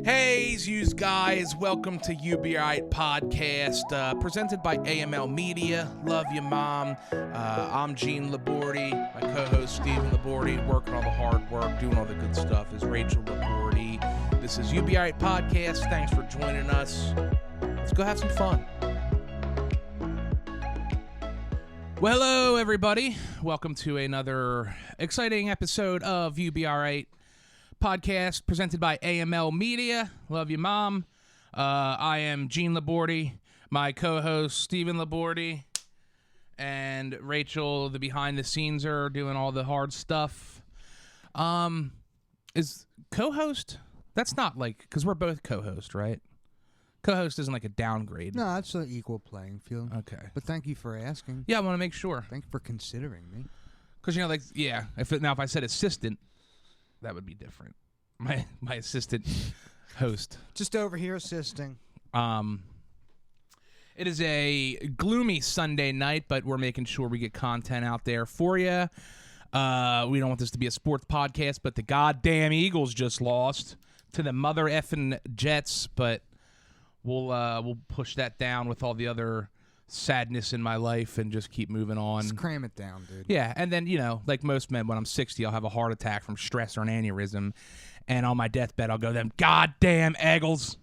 Hey, yous guys, welcome to You Be Aight podcast, presented by AML Media. Love you, Mom. I'm Gene Labordi. My co-host Stephen Labordi, working all the hard work, doing all the good stuff, is Rachel Labordi. This is You Be Aight podcast. Thanks for joining us. Let's go have some fun. Well, hello, everybody. Welcome to another exciting episode of You Be Aight podcast presented by AML Media. Love you, Mom. I am Gene Labordi, my co-host Stephen Labordi, and Rachel, the behind the scenes, are doing all the hard stuff. Is co-host? That's not like, because we're both co-host, right? Co-host isn't like a downgrade. No, it's an equal playing field. Okay. But thank you for asking. Yeah, I want to make sure. Thank you for considering me. Because, like, yeah, if I said assistant, that would be different. My assistant host. Just over here assisting. It is a gloomy Sunday night, but we're making sure we get content out there for you. We don't want this to be a sports podcast, but the goddamn Eagles just lost to the mother effing Jets, but we'll push that down with all the other sadness in my life and just keep moving on. Just cram it down, dude. Yeah, and then, like most men, when I'm 60, I'll have a heart attack from stress or an aneurysm, and on my deathbed, I'll go, them goddamn Eagles.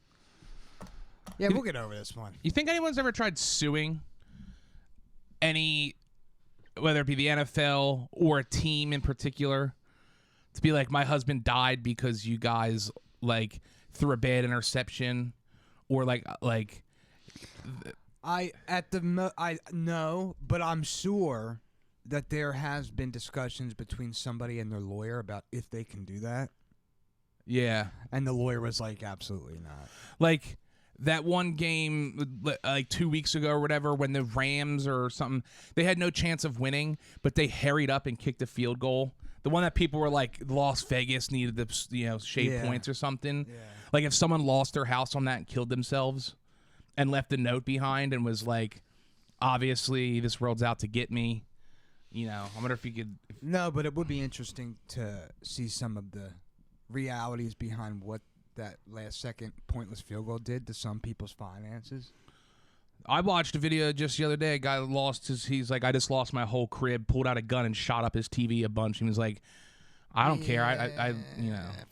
Yeah, we'll get over this one. You think anyone's ever tried suing whether it be the NFL or a team in particular, to be like, my husband died because you guys, like, threw a bad interception, or I know, but I'm sure that there has been discussions between somebody and their lawyer about if they can do that. Yeah. And the lawyer was like, absolutely not. Like that one game like 2 weeks ago or whatever, when the Rams or something, they had no chance of winning, but they harried up and kicked a field goal. The one that people were like, Las Vegas needed the shade points or something. Yeah. Like if someone lost their house on that and killed themselves and left a note behind and was like, obviously this world's out to get me. I wonder if you could. No, but it would be interesting to see some of the realities behind what that last second pointless field goal did to some people's finances. I watched a video just the other day. A guy he's like, I just lost my whole crib, pulled out a gun and shot up his TV a bunch. And he was like, I don't care. I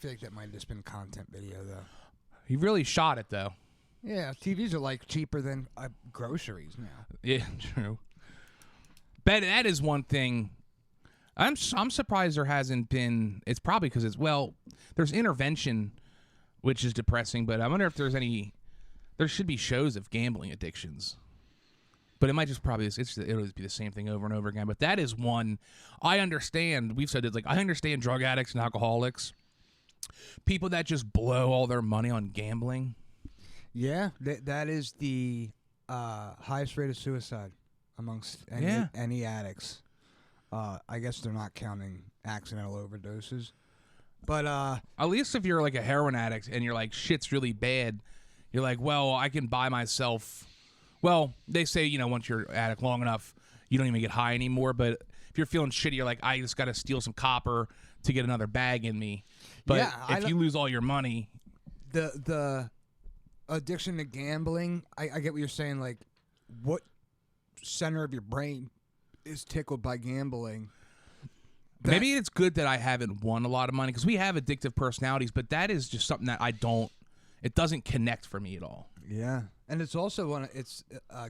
feel like that might have just been content video, though. He really shot it, though. Yeah, TVs are like cheaper than groceries now. Yeah, true. But that is one thing. I'm surprised there hasn't been. It's probably because there's intervention, which is depressing. But I wonder if there's any. There should be shows of gambling addictions. But it might just probably it'll be the same thing over and over again. But that is one I understand. We've said it's like, I understand drug addicts and alcoholics, people that just blow all their money on gambling. Yeah, that is the highest rate of suicide amongst any addicts. I guess they're not counting accidental overdoses. But at least if you're like a heroin addict and you're like, shit's really bad, you're like, well, I can buy myself. Well, they say, once you're addict long enough, you don't even get high anymore. But if you're feeling shitty, you're like, I just got to steal some copper to get another bag in me. But if you lose all your money. The addiction to gambling, I get what you're saying. Like, what center of your brain is tickled by gambling? Maybe it's good that I haven't won a lot of money, because we have addictive personalities, but that is just something that it doesn't connect for me at all. Yeah. And it's also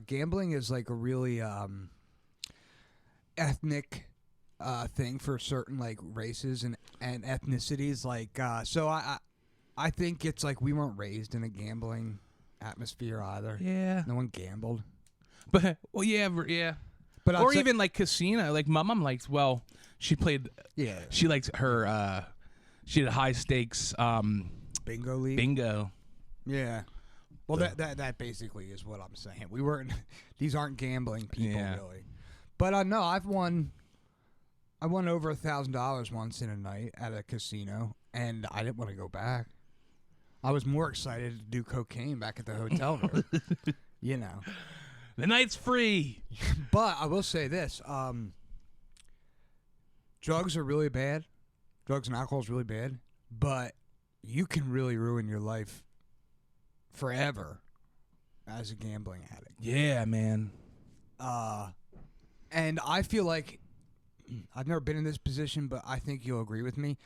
gambling is like a really ethnic thing for certain like races and ethnicities. Like so I think it's like we weren't raised in a gambling atmosphere either. Yeah. No one gambled. But But or even like casino. Like my mom likes. Well, she played. Yeah. She likes her. She did high stakes. Bingo league. Bingo. Yeah. Well, that basically is what I'm saying. We weren't. These aren't gambling people, really. But no, I won over $1,000 once in a night at a casino, and I didn't want to go back. I was more excited to do cocaine back at the hotel room. The night's free. But I will say this: drugs are really bad. Drugs and alcohol is really bad, but you can really ruin your life forever as a gambling addict. Yeah, man. And I feel like I've never been in this position, but I think you'll agree with me.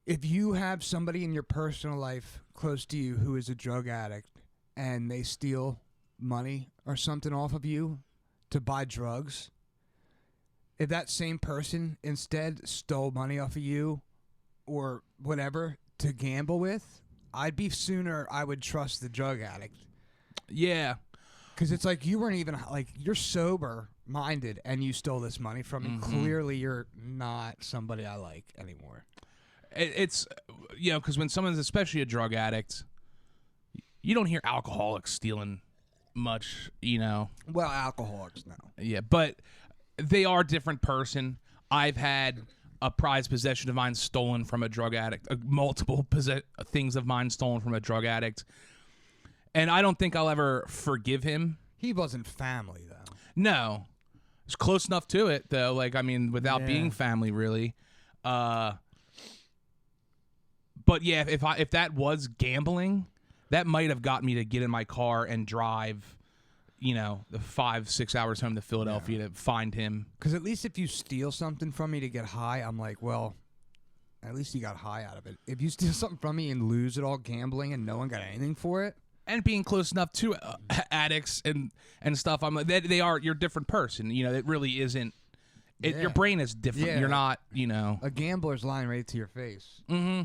If you have somebody in your personal life close to you who is a drug addict and they steal money or something off of you to buy drugs, if that same person instead stole money off of you or whatever to gamble with, I would trust the drug addict. Yeah. Because it's like you weren't even, like, you're sober-minded and you stole this money from me. Mm-hmm. Clearly you're not somebody I like anymore. It's, you know, because when someone's especially a drug addict, you don't hear alcoholics stealing much, you know. Well, alcoholics now. Yeah, but they are a different person. I've had a prized possession of mine stolen from a drug addict, multiple things of mine stolen from a drug addict. And I don't think I'll ever forgive him. He wasn't family, though. No. It's close enough to it, though. Like, I mean, without being family, really. But yeah, if that was gambling, that might have got me to get in my car and drive, you know, the 5-6 hours home to Philadelphia to find him. Because at least if you steal something from me to get high, I'm like, well, at least you got high out of it. If you steal something from me and lose it all gambling and no one got anything for it. And being close enough to addicts and stuff, I'm like, you're a different person. You know, it really isn't. Your brain is different. Yeah. You're not, you know. A gambler's lying right to your face. Mm-hmm.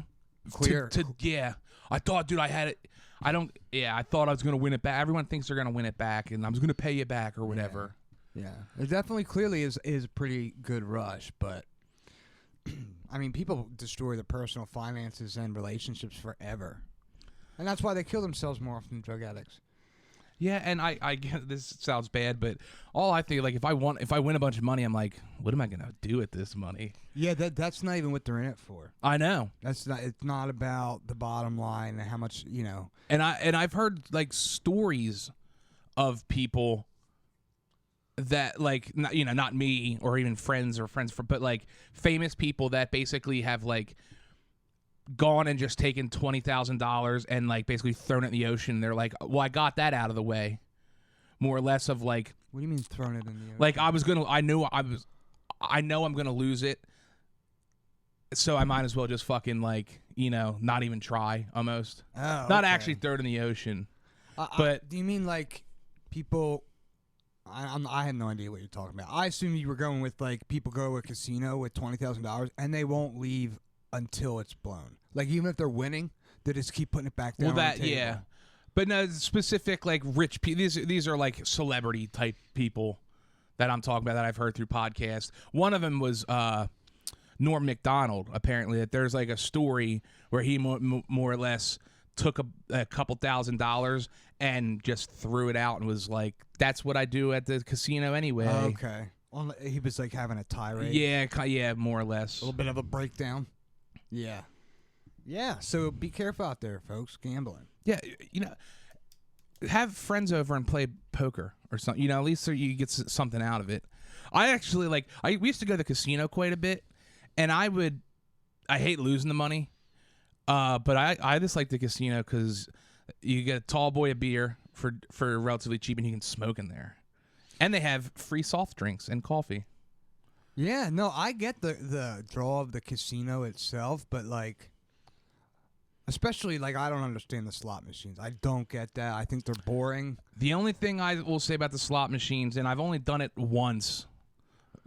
Clear. Yeah. I thought, dude, I had it. I thought I was going to win it back. Everyone thinks they're going to win it back, and I was going to pay you back or whatever. Yeah. It definitely clearly is a pretty good rush, but I mean, people destroy their personal finances and relationships forever. And that's why they kill themselves more often than drug addicts. Yeah, and I get this sounds bad, but all I think, like, if I win a bunch of money, I'm like, what am I gonna do with this money? Yeah, that's not even what they're in it for. I know. It's not about the bottom line and how much, you know. And I've heard like stories of people that, like, you know, not me or even friends, but like famous people that basically have like gone and just taken $20,000 and like basically thrown it in the ocean. They're like, well, I got that out of the way, more or less. Of like, what do you mean thrown it in the ocean? Like I know I'm gonna lose it, so I might as well just fucking, like, you know, not even try. Almost, not actually throw it in the ocean. But do you mean like people? I have no idea what you're talking about. I assume you were going with like people go to a casino with $20,000 and they won't leave until it's blown. Like, even if they're winning, they just keep putting it back down. Well, on the table. yeah. But no, specific, like, rich people. These are like celebrity type people that I'm talking about that I've heard through podcasts. One of them was Norm Macdonald. Apparently, that there's like a story where he more or less took a couple $1,000s and just threw it out and was like, "That's what I do at the casino anyway." Okay. He was like having a tirade. Yeah, more or less. A little bit of a breakdown. Yeah. Yeah, so be careful out there, folks, gambling. Yeah, you know, have friends over and play poker or something. You know, at least so you get something out of it. I actually, like, we used to go to the casino quite a bit, and I hate losing the money, but I just like the casino because you get a tall boy of beer for relatively cheap, and you can smoke in there. And they have free soft drinks and coffee. Yeah, no, I get the draw of the casino itself, but like, especially like, I don't understand the slot machines. I don't get that. I think they're boring. The only thing I will say about the slot machines, and I've only done it once,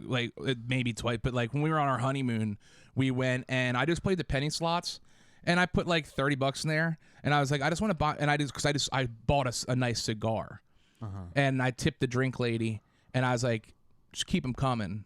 like maybe twice, but like when we were on our honeymoon, we went and I just played the penny slots, and I put like $30 in there, and I was like, I just want to buy, and I bought a nice cigar, and I tipped the drink lady, and I was like, just keep them coming.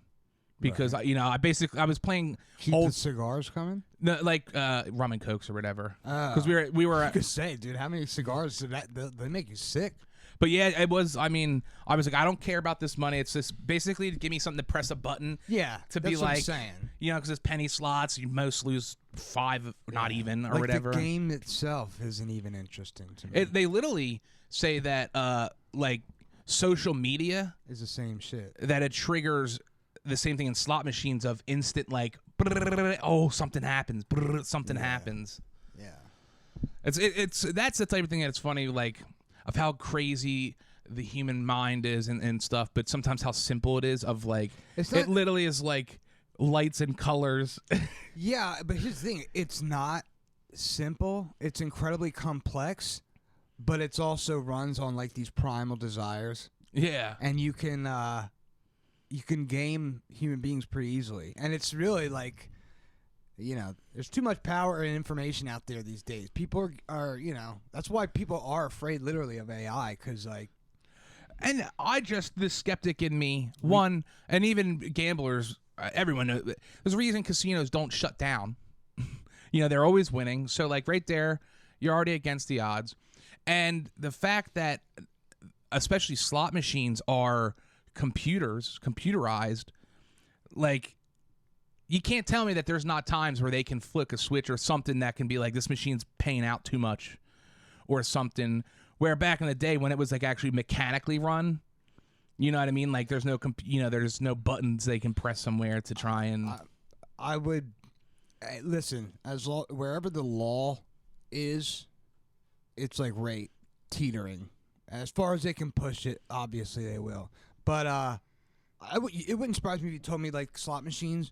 Because I was playing Keep old the cigars coming, like rum and cokes or whatever. Because we were. I could say, dude, how many cigars did they make you sick? But yeah, it was. I mean, I was like, I don't care about this money. It's just basically to give me something to press a button. Yeah, to that's be what like, I'm saying. You know, because it's penny slots. You most lose 5, not even, or like whatever. The game itself isn't even interesting to me. They literally say that like social media is the same shit. That it triggers the same thing in slot machines of instant, like, oh, something happens, something happens. Yeah. It's that's the type of thing that's funny, like of how crazy the human mind is and stuff, but sometimes how simple it is. Of like, it literally is like lights and colors. Yeah, but here's the thing: it's not simple. It's incredibly complex, but it's also runs on like these primal desires. Yeah, and you can game human beings pretty easily, and it's really like, there's too much power and information out there these days. People are that's why people are afraid literally of AI, because like, and the skeptic in me, and even gamblers, everyone knows there's a reason casinos don't shut down. They're always winning, so like right there you're already against the odds. And the fact that especially slot machines are computerized, like, you can't tell me that there's not times where they can flick a switch or something that can be like, this machine's paying out too much or something, where back in the day when it was like actually mechanically run, you know what I mean? Like there's no there's no buttons they can press somewhere to try and I would listen, wherever the law is, it's like right teetering. As far as they can push it, obviously they will. But it wouldn't surprise me if you told me like slot machines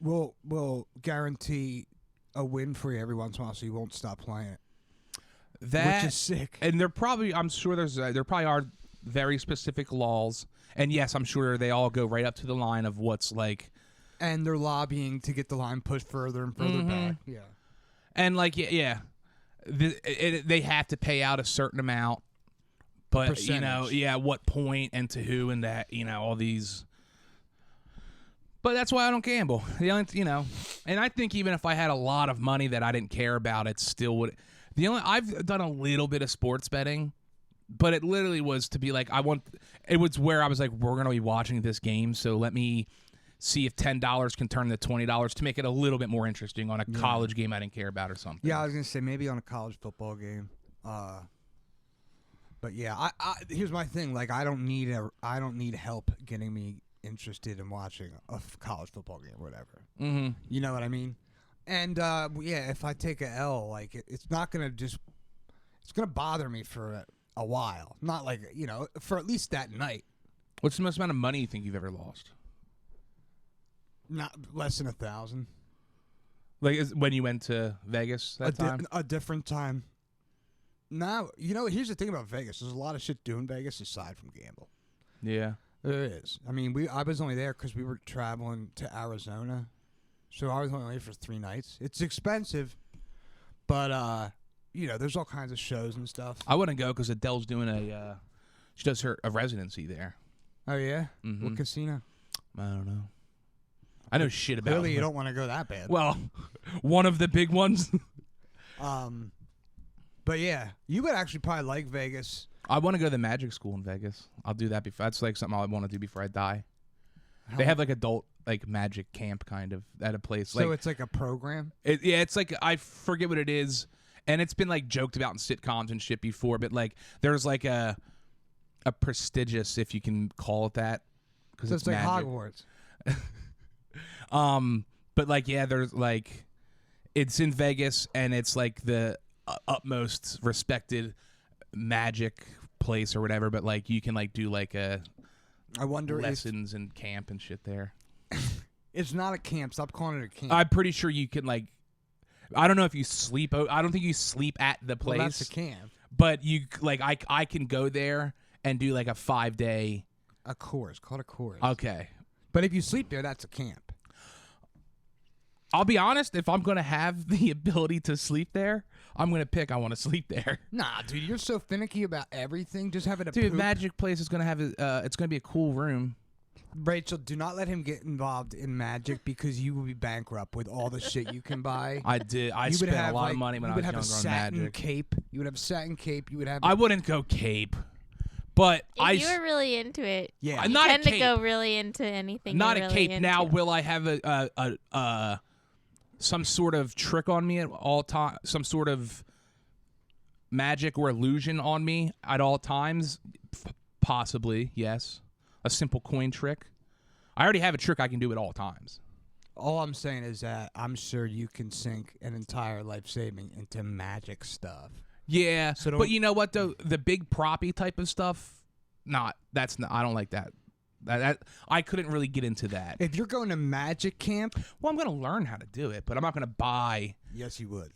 will guarantee a win for you every once in a while, so you won't stop playing it. Which is sick. And there probably are very specific laws, and yes, I'm sure they all go right up to the line of what's like. And they're lobbying to get the line pushed further and further back. Yeah. And like they have to pay out a certain amount, but what point and to who and that, all these. But that's why I don't gamble. And I think even if I had a lot of money that I didn't care about, it still would. I've done a little bit of sports betting, but it literally was to be like, it was where I was like, we're going to be watching this game, so let me see if $10 can turn to $20 to make it a little bit more interesting on a college game I didn't care about or something. Yeah, I was gonna say maybe on a college football game. But yeah, I here's my thing. Like, I don't need help getting me interested in watching a college football game or whatever. Mm-hmm. You know what I mean? And if I take a L, like it's not gonna it's gonna bother me for a while. Not like for at least that night. What's the most amount of money you think you've ever lost? Not less than 1,000. Like when you went to Vegas that time? A different time. Now, here's the thing about Vegas. There's a lot of shit doing Vegas aside from gamble. Yeah. There is. I mean, I was only there because we were traveling to Arizona. So I was only there for 3 nights. It's expensive, but, there's all kinds of shows and stuff. I wouldn't go because Adele's doing she does a residency there. Oh, yeah? Mm-hmm. What casino? I don't know. I know shit about. Clearly, you don't want to go that bad. Well, one of the big ones. But yeah, you would actually probably like Vegas. I want to go to the magic school in Vegas. I'll do that before. That's like something I want to do before I die. They have like adult like magic camp kind of at a place. So it's like a program. It's like, I forget what it is, and it's been like joked about in sitcoms and shit before. But like, there's like a prestigious, if you can call it that, because so it's like magic. Hogwarts. But like, yeah, there's like, it's in Vegas, and it's like the utmost respected magic place or whatever. But like, you can like do like I wonder lessons and camp and shit there. It's not a camp. Stop calling it a camp. I'm pretty sure you can like, I don't know if you sleep. I don't think you sleep at the place. Well, that's a camp. But you like, I can go there and do like a 5-day. A course. Called a course. Okay. But if you sleep there, that's a camp. I'll be honest, if I'm going to have the ability to sleep there, I'm going to pick I want to sleep there. Nah, dude, you're so finicky about everything. Just having a Dude, magic place is going to have it's going to be a cool room. Rachel, do not let him get involved in magic because you will be bankrupt with all the shit you can buy. I spent a lot of money when I was younger on magic. You would have a satin cape. You would have a satin cape. You would have. I wouldn't go cape. But if you were really into it, yeah, you tend to go really into anything. Not you're a really cape. into. Now, will I have some sort of trick on me at all time? Some sort of magic or illusion on me at all times? Possibly, yes. A simple coin trick. I already have a trick I can do at all times. All I'm saying is that I'm sure you can sink an entire life saving into magic stuff. Yeah, So but you know what though? The big proppy type of stuff, that's not. I don't like that. That I couldn't really get into that. If you're going to magic camp, Well, I'm going to learn how to do it, but I'm not going to buy. yes, you would.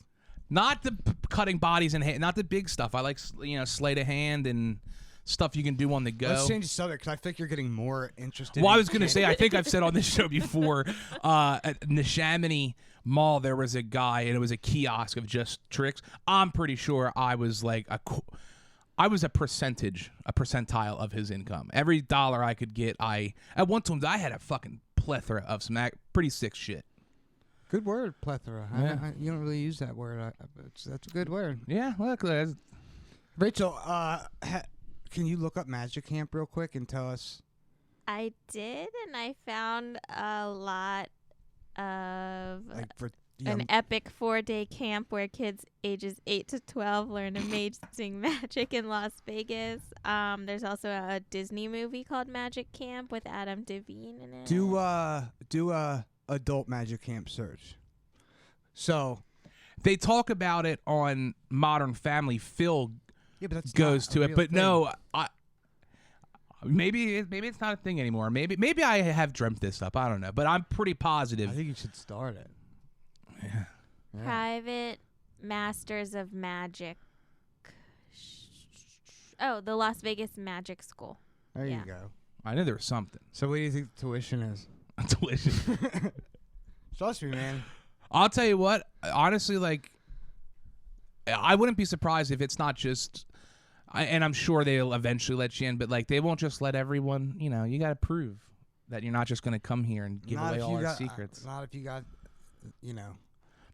Not the cutting bodies in hand, not the big stuff. I like sleight of hand and stuff you can do on the go. Let's change the subject because I think you're getting more interested. Well, I in was going to say, I think I've said on this show before, at Neshaminy Mall, there was a guy, and it was a kiosk of just tricks. I'm pretty sure I was like I was a percentile of his income. Every dollar I could get, at one time I had a fucking plethora of some pretty sick shit. Good word, plethora. Yeah. You don't really use that word. That's a good word. Yeah, look, Rachel, can you look up Magic Camp real quick and tell us? I did, and I found a lot of Like for an epic 4-day camp where kids ages 8 to 12 learn amazing magic in Las Vegas. There's also a Disney movie called Magic Camp with Adam Devine in it. do adult Magic Camp search. So they talk about it on Modern Family. Phil yeah, but that's goes not to a it, real but thing. no, maybe it's not a thing anymore. Maybe I have dreamt this up. I don't know, but I'm pretty positive. I think you should start it. Yeah. Yeah. Private Masters of Magic. Oh, the Las Vegas Magic School. There Yeah. you go. I knew there was something. So what do you think the tuition is? Tuition. Trust me, man. I'll tell you what. Honestly, like, I wouldn't be surprised if it's not just. And I'm sure they'll eventually let you in, but like they won't just let everyone. You got to prove that you're not just going to come here and give Not away if all you our got, secrets. Not if you got,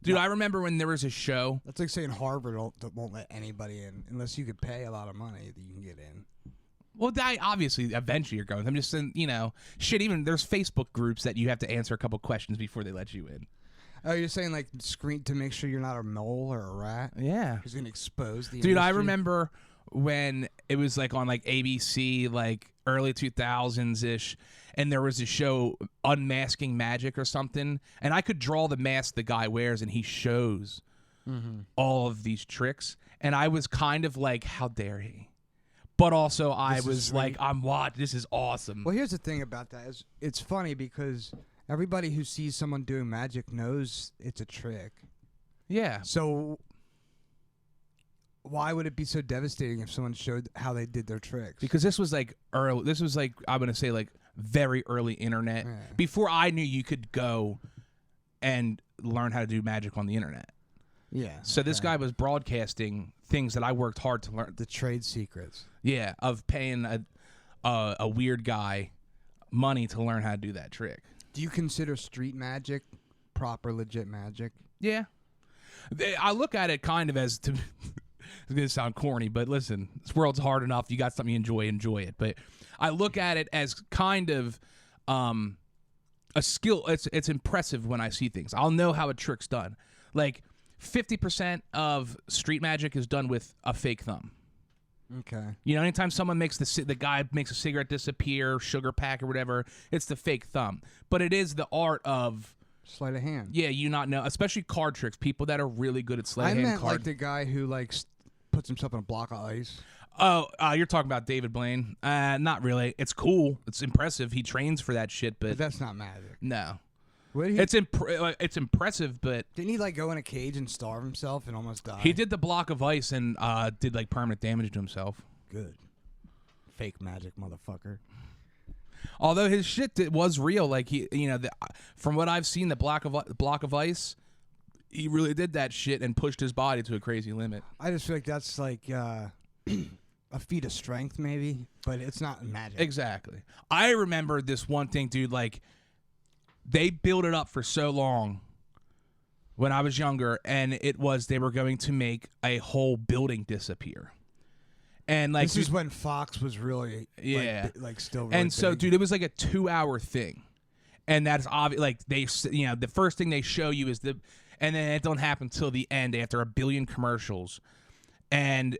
Dude, I remember when there was a show. That's like saying Harvard won't let anybody in unless you could pay a lot of money that you can get in. Well, obviously, eventually you're going. I'm just saying, shit, even there's Facebook groups that you have to answer a couple questions before they let you in. Oh, you're saying like screen to make sure you're not a mole or a rat? Yeah. Who's going to expose the Dude, I industry? remember when it was like on like ABC, like early 2000s-ish, and there was a show, Unmasking Magic or something, and I could draw the mask the guy wears, and he shows all of these tricks, and I was kind of like, how dare he? But also I This is was like, sweet. this is awesome. Well, here's the thing about that is it's funny because everybody who sees someone doing magic knows it's a trick. Yeah. So why would it be so devastating if someone showed how they did their tricks? Because this was like early. This was like, I'm gonna say like very early internet. Yeah. Before I knew you could go and learn how to do magic on the internet. Yeah. So this okay. guy was broadcasting things that I worked hard to learn. The trade secrets. Yeah, of paying a weird guy money to learn how to do that trick. Do you consider street magic proper, legit magic? Yeah, I look at it kind of as to. It's gonna sound corny, but listen, this world's hard enough. You got something you enjoy it. But I look at it as kind of a skill. It's impressive when I see things. I'll know how a trick's done. Like 50% of street magic is done with a fake thumb. Okay. Anytime someone makes the guy makes a cigarette disappear, sugar pack or whatever, it's the fake thumb. But it is the art of Sleight of hand. yeah, you not know, especially card tricks. People that are really good at sleight I of hand meant card. like the guy who like puts himself in a block of ice. Oh, you're talking about David Blaine? Not really. It's cool. It's impressive. He trains for that shit, But but that's not magic. no, What did he, it's impressive. But didn't he like go in a cage and starve himself and almost die? he did the block of ice and did like permanent damage to himself. Good. Fake magic, motherfucker. Although his shit was real, like he, from what I've seen, the block of ice, he really did that shit and pushed his body to a crazy limit. I just feel like that's like a feat of strength, maybe, but it's not magic. Exactly. I remember this one thing, dude. Like they built it up for so long when I was younger, and they were going to make a whole building disappear. And like This is when Fox was really like still really and so big. dude, it was like a 2-hour thing, and that's obvious. Like they, the first thing they show you is and then it don't happen till the end after a billion commercials, and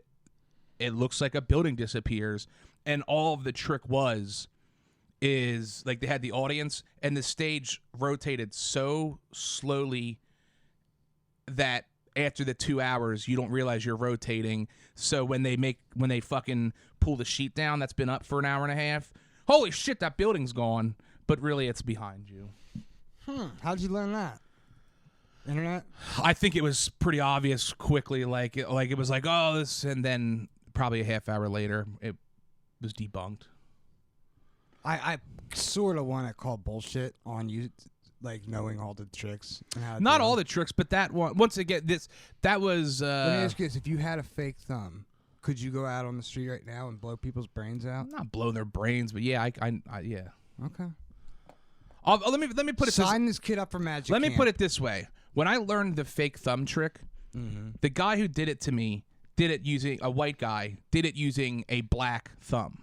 it looks like a building disappears, and all of the trick was is like they had the audience and the stage rotated so slowly that after the 2 hours you don't realize you're rotating. So when they fucking pull the sheet down that's been up for an hour and a half, holy shit, that building's gone. But really it's behind you. How'd you learn that? Internet? I think it was pretty obvious quickly. Like it was like, oh, this, and then probably a half hour later it was debunked. I sort of want to call bullshit on you, like knowing all the tricks. And how to Not do all them. the tricks, but that one. Once again, that was. Let me ask you this: if you had a fake thumb, could you go out on the street right now and blow people's brains out? Not blow their brains, but yeah, I yeah. Okay. Let me put it. Sign this kid up for magic. Let me camp. put it this way: when I learned the fake thumb trick, the guy who did it to me did it using a white guy. Did it using a black thumb.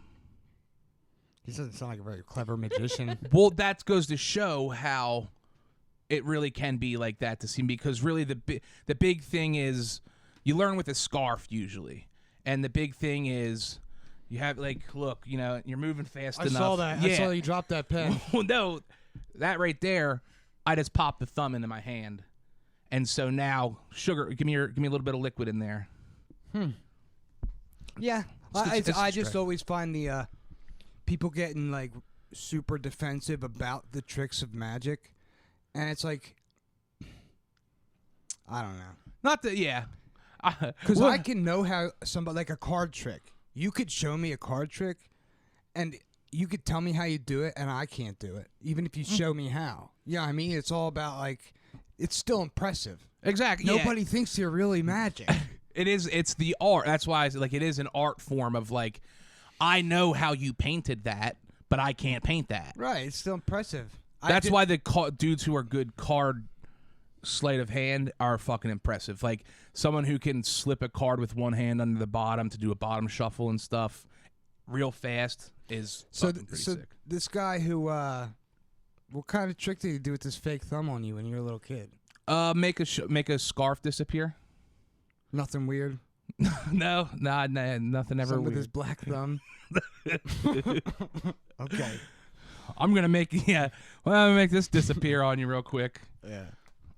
He doesn't sound like a very clever magician. Well, that goes to show how it really can be like that to see, because really the big thing is you learn with a scarf usually, and the big thing is you have like, look, you know, you're moving fast enough. I saw that. Yeah. I saw you drop that pen. Well, no, that right there, I just popped the thumb into my hand, and so now sugar, give me a little bit of liquid in there. Yeah, It's I a just trick. always find the people getting like super defensive about the tricks of magic, and it's like, I don't know, Not that, yeah, because I can know how somebody like a card trick. You could show me a card trick, and you could tell me how you do it, and I can't do it, even if you show me how. Yeah, I mean, it's all about like, it's still impressive. exactly. Nobody thinks you're really magic. It is. It's the art. That's why like it is an art form of like, I know how you painted that, but I can't paint that. Right, it's still impressive. That's why the dudes who are good card sleight of hand are fucking impressive. Like someone who can slip a card with one hand under the bottom to do a bottom shuffle and stuff real fast is fucking pretty sick. This guy who, what kind of trick did he do with this fake thumb on you when you were a little kid? Make a scarf disappear. Nothing weird. No, nothing ever Some weird. with his black thumb. Okay. I'm gonna make I'm gonna make this disappear on you real quick. Yeah.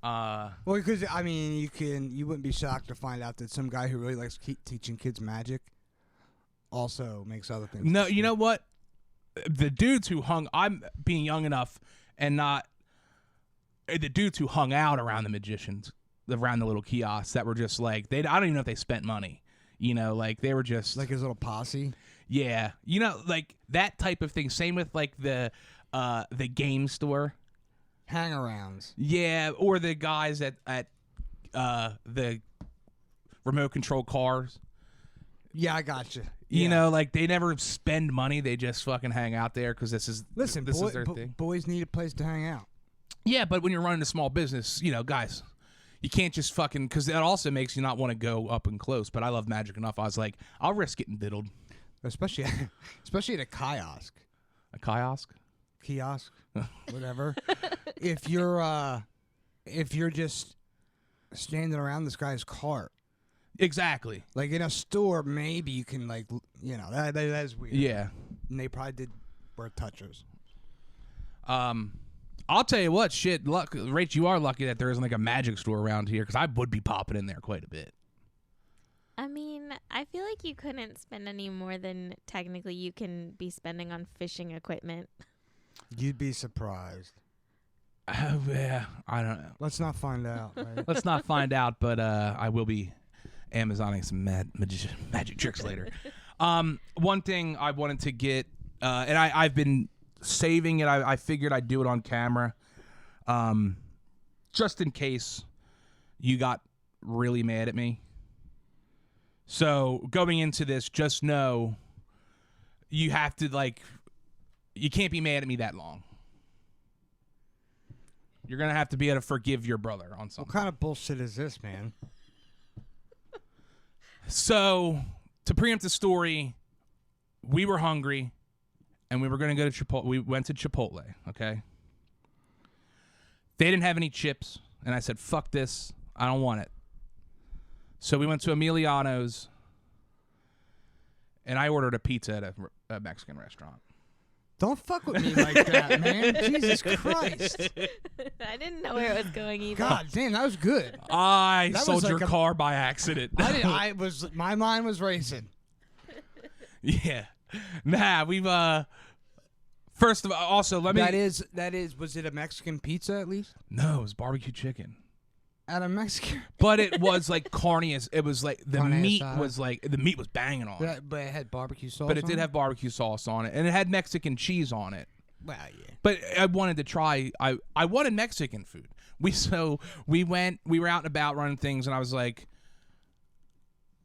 Uh, Well, because I mean, you wouldn't be shocked to find out that some guy who really likes teaching kids magic also makes other things. no, you know what? The dudes who I'm being young enough and not the dudes who hung out around the magicians, around the little kiosks that were just like I don't even know if they spent money. You know, like they were just like his little posse. Yeah, you know, like that type of thing. Same with like the game store. Hang-arounds. Yeah, or the guys at the remote control cars. Yeah, I got you. You know, like they never spend money; they just fucking hang out there because this is this is their thing. Boys need a place to hang out. Yeah, but when you're running a small business, you know, guys, you can't just fucking, because that also makes you not want to go up and close. But I love magic enough. I was like, I'll risk getting diddled. Especially at a kiosk. A kiosk. Whatever. if you're just standing around this guy's cart, Exactly. like in a store, maybe you can like that is weird. Yeah. And they probably did wear touchers. I'll tell you what, shit, Rach, you are lucky that there isn't like a magic store around here, because I would be popping in there quite a bit. I mean, I feel like you couldn't spend any more than technically you can be spending on fishing equipment. You'd be surprised. Yeah, I don't know. Let's not find out. Right? Let's not find out, but I will be Amazoning some magic tricks later. One thing I wanted to get, and I've been saving it. I figured I'd do it on camera, just in case you got really mad at me. So going into this, just know you have to you can't be mad at me that long. You're gonna have to be able to forgive your brother on something. What kind of bullshit is this, man? So, to preempt the story, we were hungry, and we were going to go to Chipotle. We went to Chipotle, okay? They didn't have any chips, and I said, fuck this. I don't want it. So we went to Emiliano's, and I ordered a pizza at a Mexican restaurant. Don't fuck with me like that, man. Jesus Christ. I didn't know where it was going either. God damn, that was good. I That sold was your like car by accident. My mind was racing. Yeah. Nah, we've first of all, also let me That is was it a Mexican pizza at least? No, it was barbecue chicken. At a Mexican But it was like carne as it was like the Carne meat asada. was like the meat was banging on it. but it had barbecue sauce. But it on did have barbecue sauce on it and it had Mexican cheese on it. Well, yeah. But I wanted to try I wanted Mexican food. We were out and about running things and I was like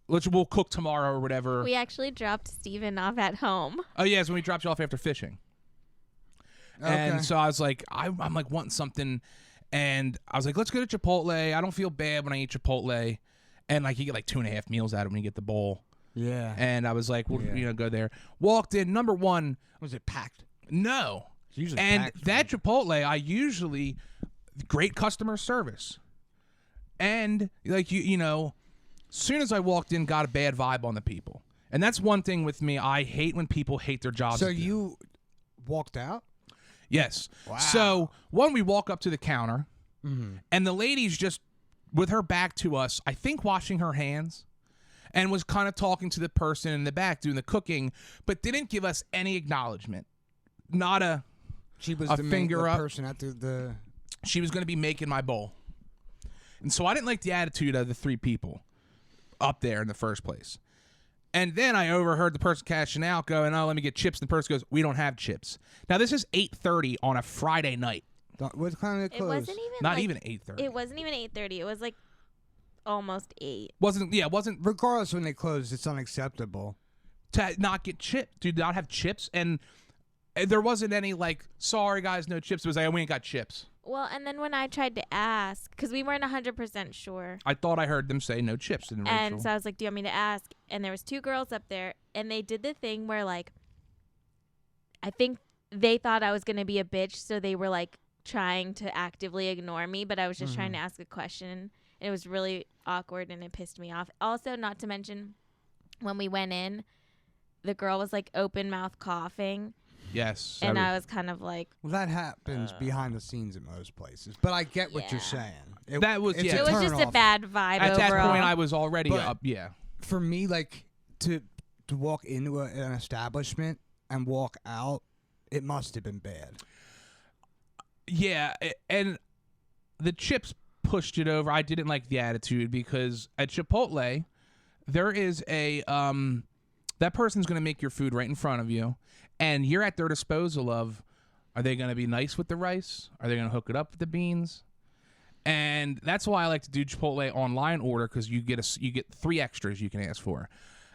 we'll cook tomorrow or whatever. We actually dropped Steven off at home. Oh yeah, it's when we dropped you off after fishing. Okay. And so I was like, I'm like wanting something, and I was like, let's go to Chipotle. I don't feel bad when I eat Chipotle, and like you get like 2.5 meals out of it when you get the bowl. Yeah. And I was like, well, Yeah. go there. Walked in. Number one, Was it packed? no. It's usually And packed. that Chipotle, I usually great customer service, and like soon as I walked in, got a bad vibe on the people, and that's one thing with me. I hate when people hate their jobs. So you walked out? Yes. Wow. So when we walk up to the counter, Mm-hmm. and the lady's just with her back to us, I think washing her hands, and was kind of talking to the person in the back doing the cooking, but didn't give us any acknowledgement. Not a. She was A the finger the up. person at the. She was going to be making my bowl, and so I didn't like the attitude of the three people up there in the first place. And then I overheard the person cashing out going, "Oh, let me get chips." And the person goes, "We don't have chips." Now this is 8:30 on a Friday night. What kind of It clothes? wasn't even Not like, even 8:30. It wasn't even 8:30. It was like almost 8. Wasn't Regardless, when they close, it's unacceptable. to not get chips, to not have chips, and there wasn't any like, sorry guys, no chips. It was like, we ain't got chips. Well, and then when I tried to ask, because we weren't 100% sure, I thought I heard them say no chips in and Rachel. so I was like, "Do you want me to ask?" And there was 2 girls up there, and they did the thing where like, I think they thought I was gonna be a bitch, so they were like trying to actively ignore me, but I was just trying to ask a question, and it was really awkward, and it pissed me off. Also, not to mention, when we went in, the girl was like open mouth coughing, Yes. and I was kind of like, Well, that happens behind the scenes in most places. But I get what you're Yeah. saying. That was- it's yeah. a it was just a turn-off. bad vibe at that overall. point I was already But- up. Yeah. For me, like to walk into an establishment and walk out, it must have been bad. Yeah, and the chips pushed it over. I didn't like the attitude because at Chipotle, there is a that person's going to make your food right in front of you, and you're at their disposal of, are they going to be nice with the rice? Are they going to hook it up with the beans? And that's why I like to do Chipotle online order, because you get 3 extras you can ask for.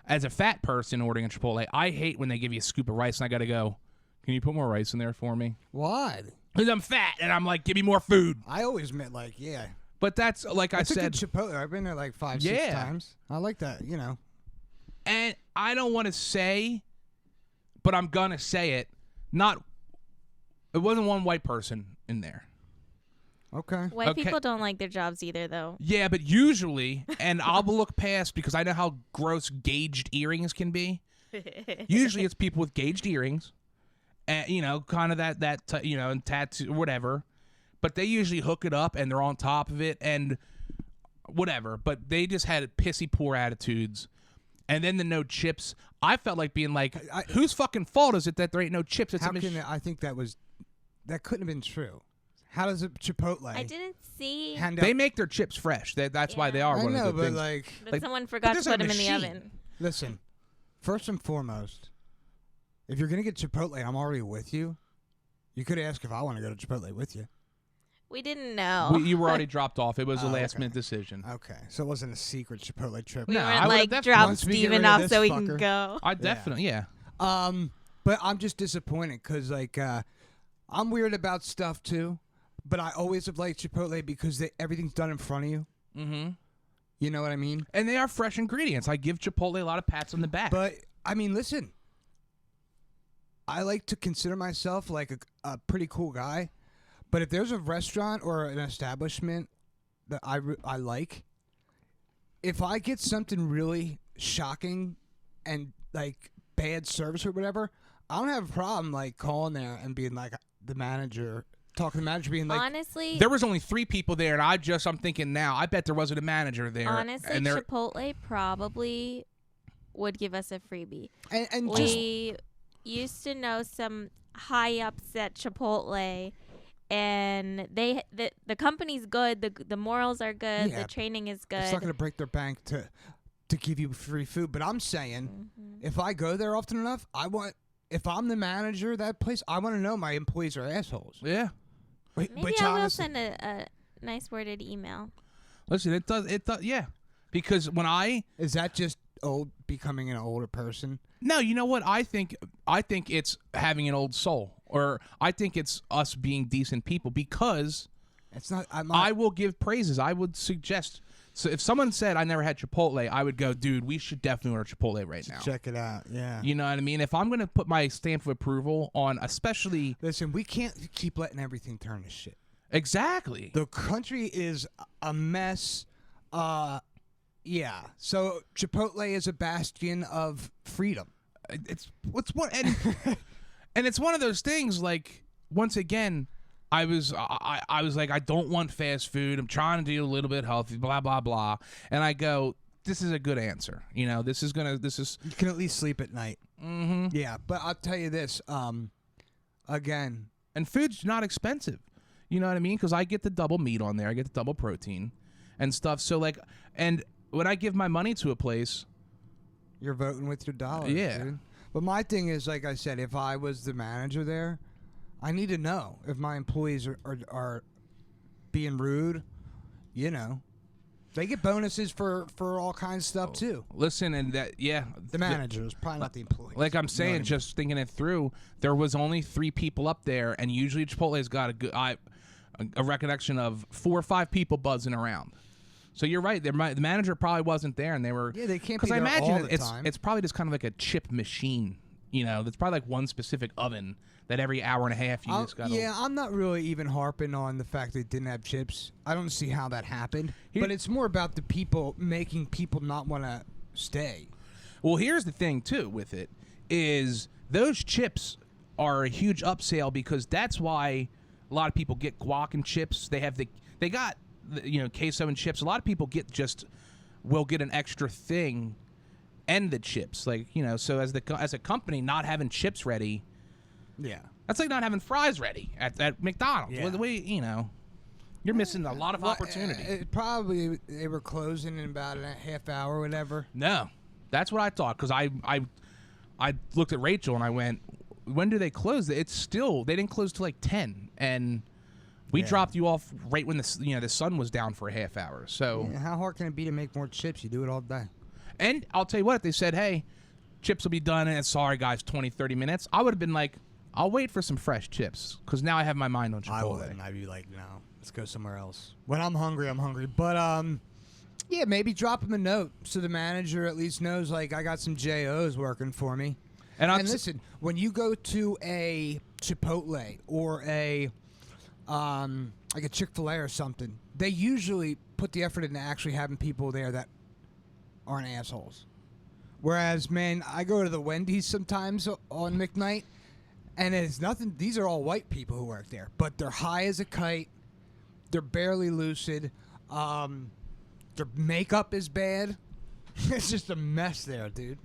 As a fat person ordering a Chipotle, I hate when they give you a scoop of rice and I got to go, can you put more rice in there for me? Why? Because I'm fat and I'm like, give me more food. I always meant like, yeah. But that's like I It's a said, good Chipotle. I've been there like 5, 6 Yeah. times. I like that. and I don't want to say, but I'm gonna say it. It wasn't one white person in there. Okay. White Okay. people don't like their jobs either, though. Yeah, but usually, and I'll look past because I know how gross gauged earrings can be. Usually, it's people with gauged earrings, and kind of and tattoo, whatever. But they usually hook it up and they're on top of it and whatever. But they just had pissy poor attitudes. And then the no chips. I felt like being like, whose fucking fault is it that there ain't no chips? It's How can I think that couldn't have been true. How does a Chipotle I didn't see hand out? They make their chips fresh. That's why they are I one know, of the but things. like, that like, someone forgot to there's put a them in the machine. oven. listen. First and foremost, if you're gonna get Chipotle, and I'm already with you. You could ask if I want to go to Chipotle with you. We didn't know. You were already dropped off. It was a Oh, last okay. minute decision. Okay, so it wasn't a secret Chipotle trip. we No, I weren't would've like definitely- drop Once we get Steven rid of off this so we fucker. can go. I definitely, yeah. But I'm just disappointed because like I'm weird about stuff too, but I always have liked Chipotle because everything's done in front of you. Mm-hmm. You know what I mean? And they are fresh ingredients. I give Chipotle a lot of pats on the back. But I mean, listen, I like to consider myself like a pretty cool guy, but if there's a restaurant or an establishment that I like, if I get something really shocking and like bad service or whatever, I don't have a problem like calling there and being like the manager, talking to the manager, being like, honestly, There was only 3 people there, and I'm thinking now, I bet there wasn't a manager there. honestly, and Chipotle probably would give us a freebie. and just We used to know some high ups at Chipotle, and the company's good. The morals are good. Yeah, the training is good. it's not going to break their bank to give you free food. But I'm saying, if I go there often enough, if I'm the manager of that place, I want to know my employees are assholes. Yeah. Maybe Which I will honestly, send a nice worded email. Listen, it does, yeah. Because when is that just becoming an older person? No, you know what? I think it's having an old soul, or I think it's us being decent people, because It's not. I will give praises. I would suggest. So if someone said I never had Chipotle, I would go, dude, we should definitely order Chipotle right now. check it out. Yeah. You know what I mean? If I'm going to put my stamp of approval on, especially. Listen, we can't keep letting everything turn to shit. Exactly. The country is a mess. Yeah. So Chipotle is a bastion of freedom. It's what and it's one of those things, like, once again, I was like, I don't want fast food. I'm trying to do a little bit healthy, blah blah blah. And I go, this is a good answer. You know, this is You can at least sleep at night. Mm-hmm. Yeah, but I'll tell you this. Again, and food's not expensive. You know what I mean? Because I get the double meat on there, I get the double protein and stuff. So like, and when I give my money to a place, you're voting with your dollars. Yeah. Dude. But my thing is, like I said, if I was the manager there, I need to know if my employees are being rude. You know, they get bonuses for all kinds of stuff too. listen, and that, yeah, The managers, probably not the employees. like I'm saying, You know what I mean? just thinking it through, there was only 3 people up there, and usually Chipotle's got a recollection of 4 or 5 people buzzing around. So you're right. The manager probably wasn't there, and they were. Yeah, they can't Because be I there imagine all the time. it's probably just kind of like a chip machine. You know, that's probably like one specific oven that every hour and a half you just got. Yeah, I'm not really even harping on the fact they didn't have chips. I don't see how that happened. Here- But it's more about the people making people not want to stay. Well, here's the thing too with it is those chips are a huge upsale, because that's why a lot of people get guac and chips. They got queso and chips. A lot of people will get an extra thing and the chips, like, you know. So as a company not having chips ready, Yeah. that's like not having fries ready at McDonald's. Yeah. You're missing a lot of opportunity. It probably they were closing in about a half hour or whatever. No, that's what I thought, because I looked at Rachel and I went, when do they close? They didn't close till like 10, and we Yeah. dropped you off right when the sun was down for a half hour. So Yeah, how hard can it be to make more chips? You do it all day. And I'll tell you what, if they said, hey, chips will be done in, sorry guys, 20, 30 minutes, I would have been like, I'll wait for some fresh chips, because now I have my mind on Chipotle. I wouldn't. I'd be like, no, let's go somewhere else. When I'm hungry, I'm hungry. But yeah, maybe drop them a note so the manager at least knows, like, I got some JOs working for me. And listen, when you go to a Chipotle or like a Chick-fil-A or something, they usually put the effort into actually having people there that aren't assholes. Whereas, man, I go to the Wendy's sometimes on McNight, and it's nothing. These are all white people who work there, but they're high as a kite. They're barely lucid. Their makeup is bad. It's just a mess there, dude.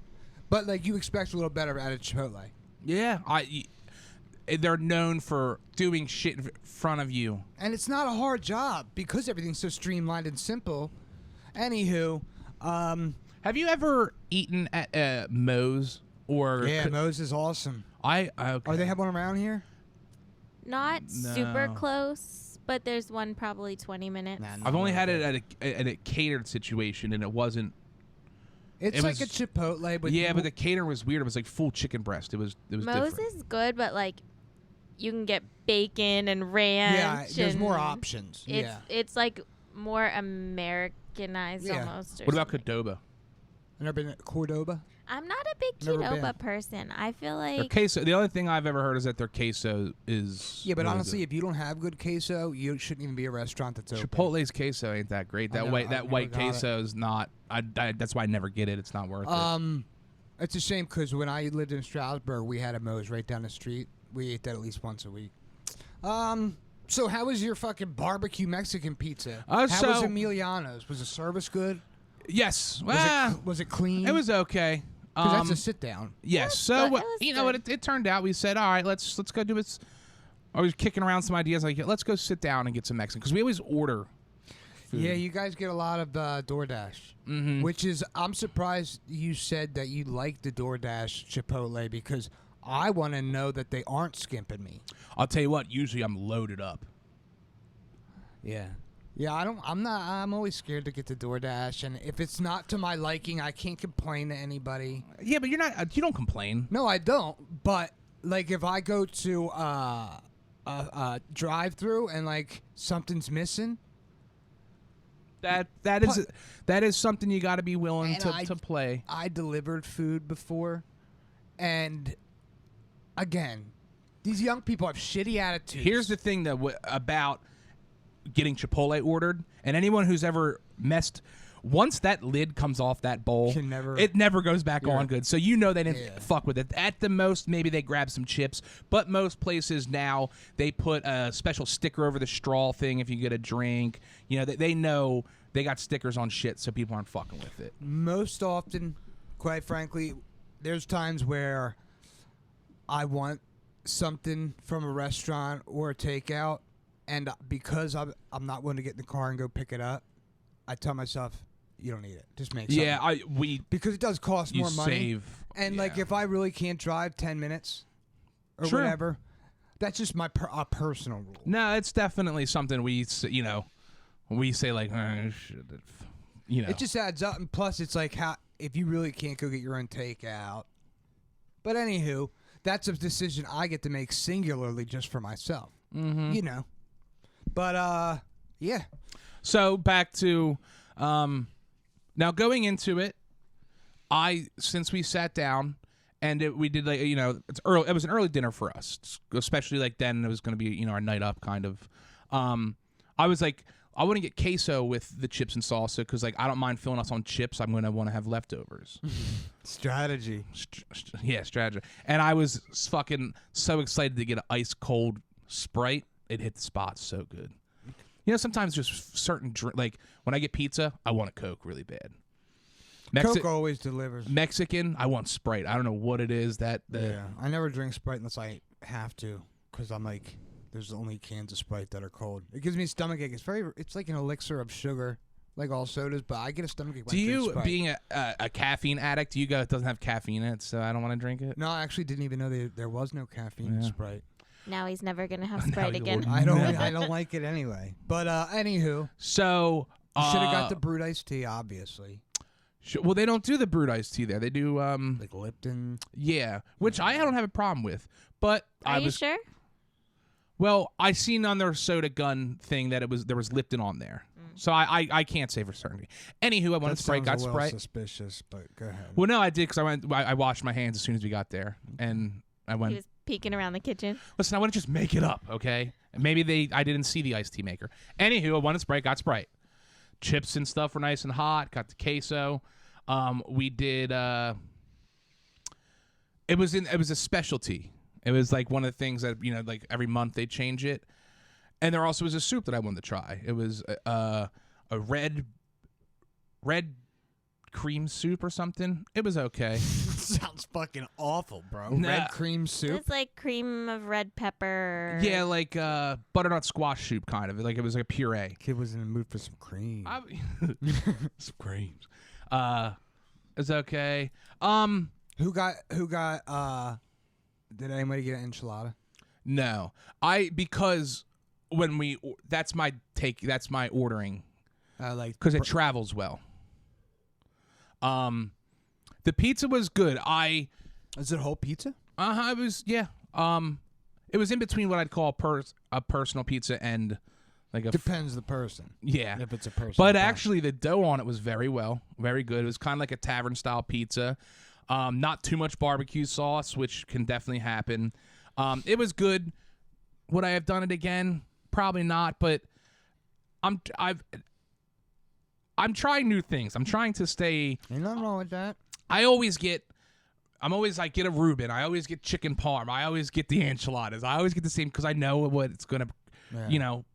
But like, you expect a little better out of Chipotle. Yeah, they're known for doing shit in front of you. And it's not a hard job because everything's so streamlined and simple. Anywho, Have you ever eaten at Moe's or? yeah, Moe's is awesome. Okay. Are they have one around here? Not super No. close, but there's one probably 20 minutes. Nah, I've only had it at a catered situation, and it wasn't. It's It like was- a Chipotle, but Yeah, but the caterer was weird. It was like full chicken breast. It was Moe's different. is good, but like you can get bacon and ranch. yeah, there's more and options. It's Yeah. it's like more Americanized Yeah. almost. Or What about something. Qdoba? Never been at Cordoba? I'm not a big Never Qdoba been. person. I feel Their like queso. The only thing I've ever heard is that their queso is. Yeah, but really honestly, good. if you don't have good queso, you shouldn't even be a restaurant that's open. Chipotle's queso ain't that great. I That know, white I've that never white got it. queso is not. That's why I never get it. It's not worth it. It's a shame because when I lived in Stroudsburg, we had a Moe's right down the street. We ate that at least once a week. So how was your fucking barbecue Mexican pizza? How was Emiliano's? Was the service good? Yes. Was it clean? It was okay. Because that's a sit down. Yes. So it turned out we said, all right, let's go do it. I was kicking around some ideas like, let's go sit down and get some Mexican because we always order food. Yeah, you guys get a lot of DoorDash, which is I'm surprised you said that you like the DoorDash Chipotle because I want to know that they aren't skimping me. I'll tell you what. Usually I'm loaded up. Yeah. Yeah, I'm always scared to get the DoorDash, and if it's not to my liking, I can't complain to anybody. Yeah, but you don't complain. No, I don't. But like if I go to a drive-through and like something's missing, that is something you got to be willing to play. I delivered food before, and again, these young people have shitty attitudes. Here's the thing about getting Chipotle ordered, and anyone who's ever messed, once that lid comes off that bowl, it never goes back on good. So you know they didn't fuck with it. At the most, maybe they grab some chips, but most places now they put a special sticker over the straw thing if you get a drink. You know, they know they got stickers on shit so people aren't fucking with it. Most often, quite frankly, there's times where I want something from a restaurant or a takeout, and because I'm not willing to get in the car and go pick it up, I tell myself, you don't need it. Just make something. Yeah, because it does cost more money. Save, and like if I really can't drive 10 minutes or whatever, that's just my personal rule. No, it's definitely something we say like, it just adds up, and plus it's like if you really can't go get your own takeout. But anywho, that's a decision I get to make singularly just for myself. You know. But yeah. So back to now going into it, since we sat down and we did like it's early. It was an early dinner for us, especially like then it was going to be our night up kind of. I was like, I want to get queso with the chips and salsa because like I don't mind filling us on chips. I'm going to want to have leftovers. Strategy. Strategy. And I was fucking so excited to get an ice cold Sprite. It hit the spot so good. Sometimes just certain like when I get pizza, I want a Coke really bad. Coke always delivers. Mexican, I want Sprite. I don't know what it is I never drink Sprite unless I have to, because I'm like, there's only cans of Sprite that are cold. It gives me a stomachache. It's like an elixir of sugar, like all sodas. But I get a stomachache. Do you, being a caffeine addict, do you go? It doesn't have caffeine in it, so I don't want to drink it. No, I actually didn't even know there was no caffeine in Sprite. Now he's never gonna have Sprite again. I don't like it anyway. But anywho, so you should have got the brewed iced tea, obviously. Well, they don't do the brewed iced tea there. They do like Lipton. Yeah, which I don't have a problem with. But Are you sure? Well, I seen on their soda gun thing that there was Lipton on there, so I can't say for certainty. Anywho, I wanted Sprite. Got Sprite. Suspicious, but go ahead. Well, no, I did because I washed my hands as soon as we got there, and I went. He was peeking around the kitchen. Listen, I want to just make it up, okay? Maybe I didn't see the iced tea maker. Anywho, I wanted Sprite. Got Sprite. Chips and stuff were nice and hot. Got the queso. We did. It was a specialty. It was like one of the things that like every month they change it, and there also was a soup that I wanted to try. It was a red cream soup or something. It was okay. Sounds fucking awful, bro. Nah. Red cream soup. It's like cream of red pepper. Yeah, like butternut squash soup kind of. Like it was like a puree. Kid was in the mood for some cream. Some creams. It's okay. Who got did anybody get an enchilada? No. Because when that's my ordering. Because it travels well. The pizza was good. Is it whole pizza? It was, yeah. It was in between what I'd call a personal pizza and like a depends the person. Yeah. If it's a person. But actually the dough on it was very good. It was kind of like a tavern style pizza. Not too much barbecue sauce, which can definitely happen. It was good. Would I have done it again? Probably not, but I'm trying new things. I'm trying to stay. Ain't nothing wrong with that. I always get I'm always like, get a Reuben. I always get chicken parm. I always get the enchiladas. I always get the same because I know what it's going to,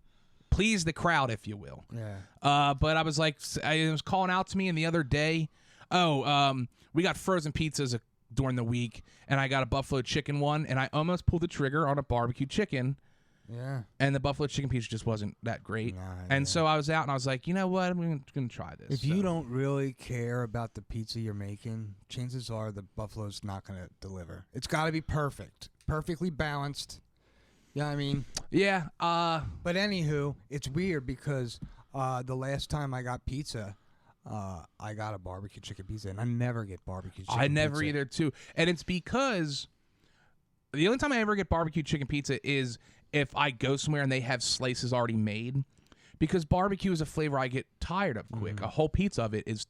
please the crowd, if you will. Yeah. But I was like, it was calling out to me, and the other day, we got frozen pizzas during the week, and I got a buffalo chicken one, and I almost pulled the trigger on a barbecue chicken. Yeah. And the buffalo chicken pizza just wasn't that great. And so I was out, and I was like, you know what? I'm going to try this. If you don't really care about the pizza you're making, chances are the buffalo's not going to deliver. It's got to be perfect. Perfectly balanced. Yeah, I mean. Yeah. But anywho, it's weird because the last time I got pizza, I got a barbecue chicken pizza, and I never get barbecue chicken pizza. I never either, too. And it's because the only time I ever get barbecue chicken pizza is if I go somewhere and they have slices already made, because barbecue is a flavor I get tired of quick. A whole pizza of it is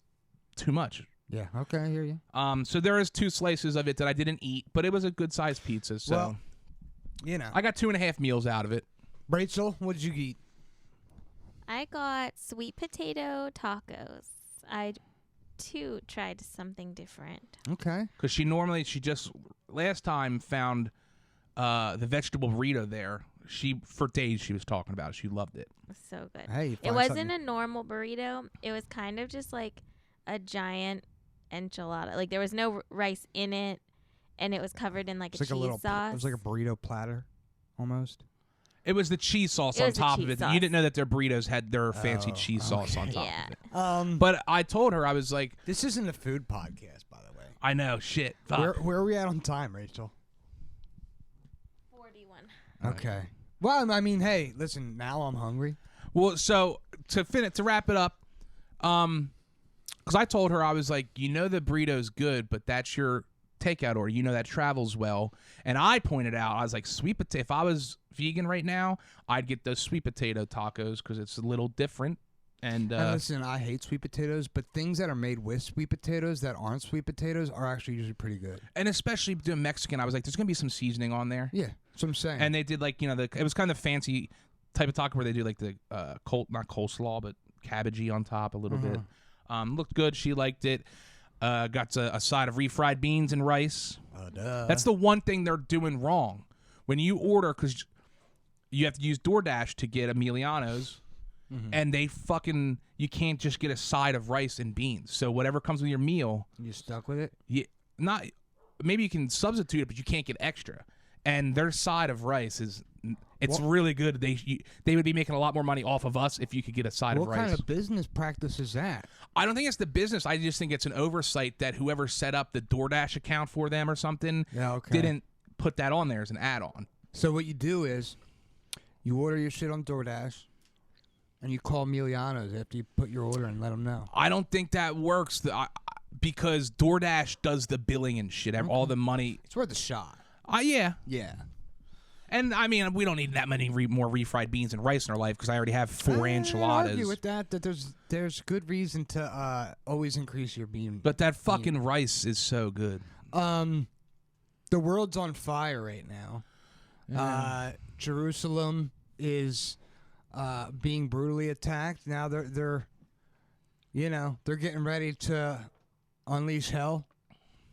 too much. Yeah, okay, I hear you. So there is 2 slices of it that I didn't eat, but it was a good-sized pizza, so. Well, I got 2.5 meals out of it. Rachel, what did you eat? I got sweet potato tacos. I, too, tried something different. Okay. Because she just, last time, found the vegetable burrito there. For days she was talking about it. She loved it. It was so good. Hey, it wasn't a normal burrito. It was kind of just like a giant enchilada. Like there was no rice in it, and it was covered in like a cheese sauce. It was like a burrito platter, almost. It was the cheese sauce on top of it. You didn't know that their burritos had their fancy cheese sauce on top of it. But I told her, I was like, this isn't a food podcast, by the way. I know, shit. Where are we at on time, Rachel? 41. Okay. Well, I mean, hey, listen, now I'm hungry. Well, so to wrap it up, because I told her, I was like, the burrito's good, but that's your takeout order. That travels well. And I pointed out, I was like, sweet potato. If I was vegan right now, I'd get those sweet potato tacos because it's a little different. And listen, I hate sweet potatoes, but things that are made with sweet potatoes that aren't sweet potatoes are actually usually pretty good. And especially doing Mexican, I was like, there's going to be some seasoning on there. Yeah, that's what I'm saying. And they did like, it was kind of fancy type of taco where they do like the not coleslaw, but cabbagey on top a little bit. Looked good. She liked it. Got a side of refried beans and rice. That's the one thing they're doing wrong. When you order, because you have to use DoorDash to get Emiliano's, and you can't just get a side of rice and beans. So whatever comes with your meal, you stuck with it. Maybe you can substitute it, but you can't get extra. And their side of rice it's really good. They would be making a lot more money off of us if you could get a side of rice. What kind of business practice is that? I don't think it's the business. I just think it's an oversight that whoever set up the DoorDash account for them or something didn't put that on there as an add-on. So what you do is you order your shit on DoorDash, and you call Emiliano's after you put your order and let them know. I don't think that works because DoorDash does the billing and shit. All the money. It's worth a shot. Yeah. Yeah. And, I mean, we don't need that many more refried beans and rice in our life because I already have 4 enchiladas. I argue with that there's good reason to always increase your bean. But that fucking rice is so good. The world's on fire right now. Yeah. Jerusalem is being brutally attacked. Now they're getting ready to unleash hell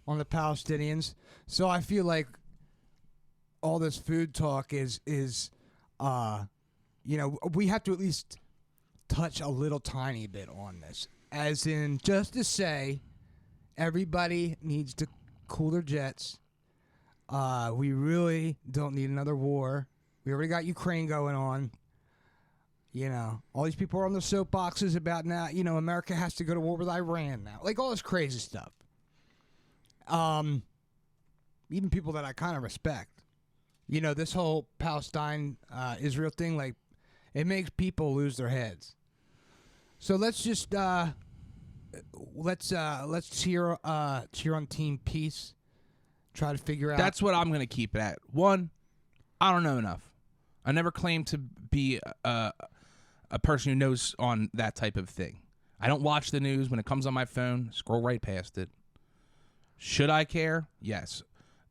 on the Palestinians. So I feel like all this food talk is we have to at least touch a little tiny bit on this, as in just to say everybody needs to cool their jets. We really don't need another war. We already got Ukraine going on. All these people are on the soapboxes about now, America has to go to war with Iran now. Like all this crazy stuff. Even people that I kind of respect. This whole Palestine, Israel thing, like, it makes people lose their heads. So let's just let's cheer on Team Peace. Try to figure out. That's what I'm going to keep it at. One, I don't know enough. I never claimed to be a person who knows on that type of thing. I don't watch the news. When it comes on my phone, scroll right past it. Should I care? Yes.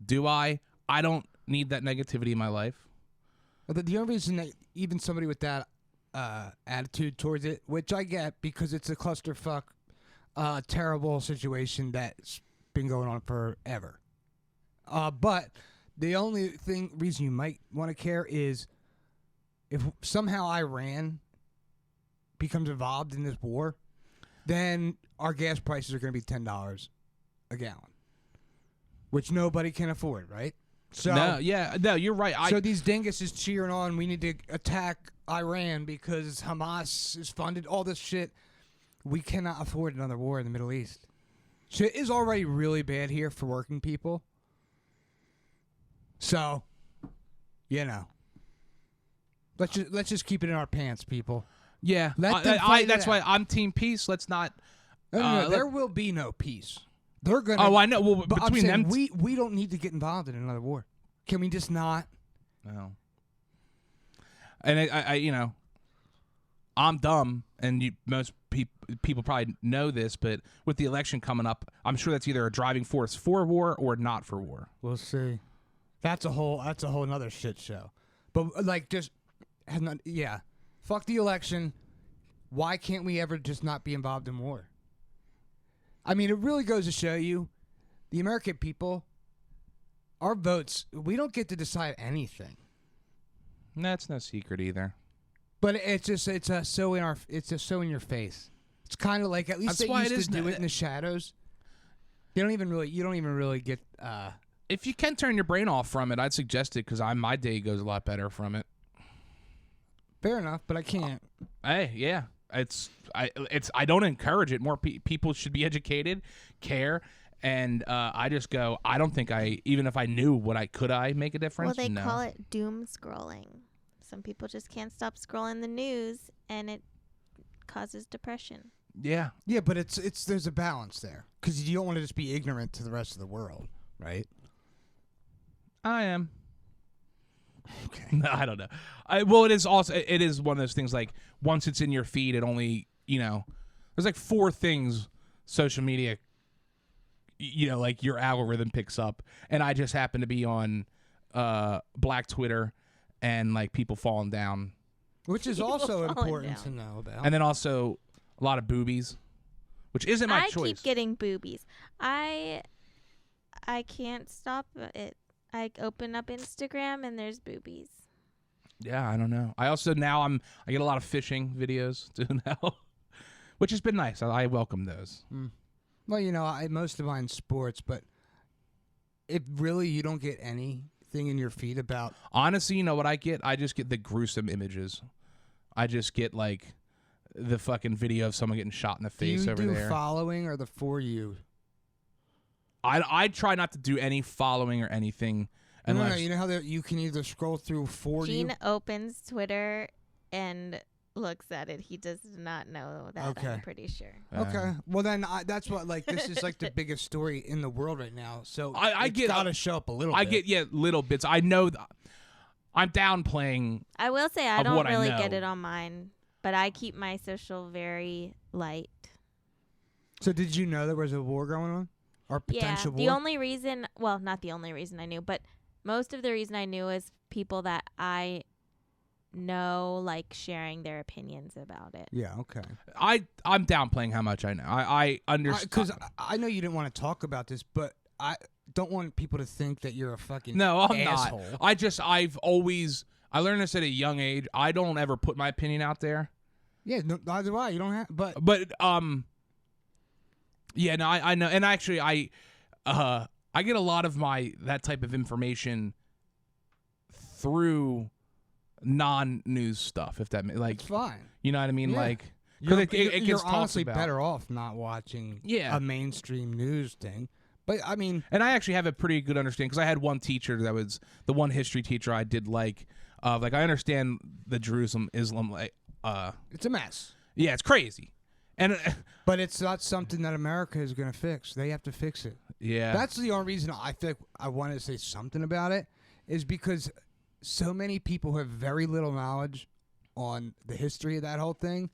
Do I? I don't need that negativity in my life. But the only reason that even somebody with that attitude towards it, which I get because it's a clusterfuck, terrible situation that's been going on forever. But the only reason you might want to care is if somehow Iran becomes involved in this war, then our gas prices are going to be $10 a gallon, which nobody can afford, right? So no, you're right. So these dinguses cheering on, we need to attack Iran because Hamas is funded, all this shit. We cannot afford another war in the Middle East. Shit is already really bad here for working people. So, let's just keep it in our pants, people. Yeah, that's why I'm team peace. Let's not. No, there will be no peace. They're gonna. Oh, I know. Well, but between them, we don't need to get involved in another war. Can we just not? No. And I I'm dumb, and most people probably know this, but with the election coming up, I'm sure that's either a driving force for war or not for war. We'll see. That's a whole another shit show. But fuck the election. Why can't we ever just not be involved in war? I mean, it really goes to show you, the American people, our votes, we don't get to decide anything. That's no secret either. But it's so in your face. It's kind of like, at least they used to do it in the shadows. You don't even really get. If you can turn your brain off from it, I'd suggest it because my day goes a lot better from it. Fair enough, but I can't. Hey, yeah, I don't encourage it. More people should be educated, care, and I just go. I don't think even if I knew what could I make a difference. Well, they call it doom scrolling. Some people just can't stop scrolling the news, and it causes depression. Yeah, yeah, but there's a balance there because you don't want to just be ignorant to the rest of the world, right? I am. Okay. No, I don't know. It is one of those things, like, once it's in your feed, it only, there's like 4 things social media, like your algorithm picks up. And I just happen to be on Black Twitter and like people falling down. Which is also important to know about. And then also a lot of boobies, which isn't my choice. I keep getting boobies. I can't stop it. I open up Instagram and there's boobies. Yeah, I don't know. I also I get a lot of fishing videos too now, which has been nice. I welcome those. Well, most of mine's sports, but if really you don't get anything in your feed about. Honestly, you know what I get? I just get the gruesome images. I just get like the fucking video of someone getting shot in the face over there. Do you do following or the For You? I try not to do any following or anything. Unless, no, you know how you can either scroll through For You? Gene opens Twitter and looks at it. He does not know that, okay. I'm pretty sure. Okay. Well, then that's what, like, this is like the biggest story in the world right now. So I get gotta show up a little bit. I get little bits. I know I'm downplaying. I will say I don't really know. get it on mine, but I keep my social very light. So did you know there was a war going on? Or potential war? The only reason, well, not the only reason I knew, but most of the reason I knew is people that I know, like, sharing their opinions about it. Yeah, okay. I'm downplaying how much I know. I understand. Because I know you didn't want to talk about this, but I don't want people to think that you're a fucking No, I'm asshole. not. I learned this at a young age. I don't ever put my opinion out there. Yeah, neither do I. You don't have, but yeah, no, I know, and actually, I get a lot of that type of information through non-news stuff. If that like, it's fine. You know what I mean? Yeah. Like, you're honestly better off not watching a mainstream news thing. But I mean, and I actually have a pretty good understanding because I had one teacher that was the one history teacher I did like I understand the Jerusalem Islam it's a mess. Yeah, it's crazy. But it's not something that America is going to fix. They have to fix it. Yeah. That's the only reason I think I wanted to say something about it is because so many people who have very little knowledge on the history of that whole thing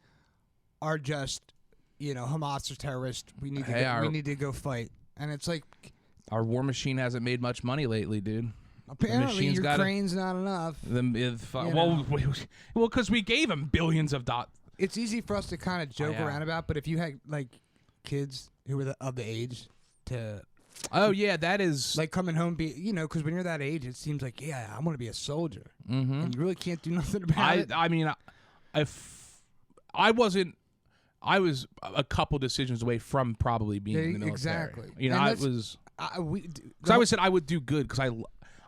are just, Hamas are terrorists. We need to go fight. And it's like our war machine hasn't made much money lately, dude. Apparently, Ukraine's not enough. Well, because we gave them billions of dollars. It's easy for us to kind of joke around about, but if you had like kids who were of the age to Oh yeah, that is Like coming home, because when you're that age, it seems like, yeah, I want to be a soldier, and you really can't do nothing about it. I mean, if I wasn't, I was a couple decisions away from probably being in the military. Exactly. You know, And I that's- was. We Because I always said I would do good because